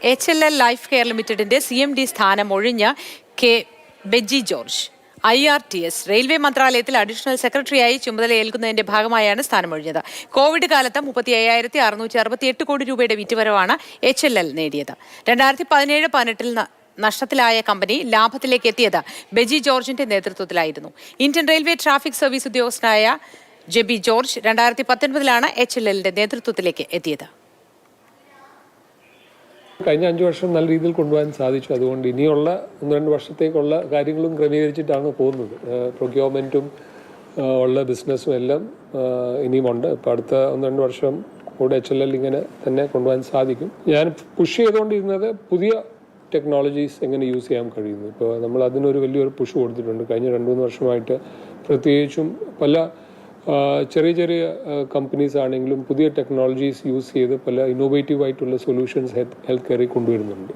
HLL life care ലിമിറ്റഡിന്റെ CMD സ്ഥാനം ഒഴിഞ്ഞ K Beji George IRTS railway മന്ത്രാലയത്തിൽ അഡീഷണൽ സെക്രട്ടറിയായി ചുമതലയേൽക്കുന്നതിന്റെ ഭാഗമായാണ് സ്ഥാനമൊഴിഞ്ഞത്. കോവിഡ് കാലത്ത് 35,668 കോടി രൂപയുടെ വിറ്റുവരവാണ് HLL നേടിയത്. 2017-18 നഷ്ടത്തിലായ കമ്പനി ലാഭത്തിലേക്ക് എത്തിയത് ബെജി ജോർജിന്റെ നേതൃത്വത്തിലായിരുന്നു. ഇന്ത്യൻ റെയിൽവേ ട്രാഫിക് സർവീസ് ഉദ്യോഗസ്ഥനായ ജെബി ജോർജ് 2019 HLLന്റെ നേതൃത്വത്തിലേക്ക് എത്തിയത്. കഴിഞ്ഞ 5 വർഷം നല്ല രീതിയിൽ കൊണ്ടുപോകാൻ സാധിച്ചു. അതുകൊണ്ട് ഇനിയുള്ള 1-2 വർഷത്തേക്കുള്ള കാര്യങ്ങളും ക്രമീകരിച്ചിട്ടാണ് പോകുന്നത്. പ്രൊക്യൂർമെൻറ്റും ഉള്ള ബിസിനസ്സും എല്ലാം ഇനിയുമുണ്ട്. ഇപ്പോൾ അടുത്ത 1-2 വർഷം കൂടെ HLL ഇങ്ങനെ തന്നെ കൊണ്ടുപോകാൻ സാധിക്കും. ഞാൻ പുഷ് ചെയ്തുകൊണ്ടിരുന്നത് പുതിയ ടെക്നോളജീസ് എങ്ങനെ യൂസ് ചെയ്യാൻ കഴിയുന്നു. ഇപ്പോൾ നമ്മൾ അതിനൊരു വലിയൊരു പുഷ് കൊടുത്തിട്ടുണ്ട്. കഴിഞ്ഞ 2-3 വർഷമായിട്ട് പ്രത്യേകിച്ചും പല ചെറിയ കമ്പനീസ് ആണെങ്കിലും പുതിയ ടെക്നോളജീസ് യൂസ് ചെയ്ത് പല ഇന്നോവേറ്റീവ് ആയിട്ടുള്ള സൊല്യൂഷൻസ് ഹെൽത്ത് കെയറിൽ കൊണ്ടുവരുന്നുണ്ട്.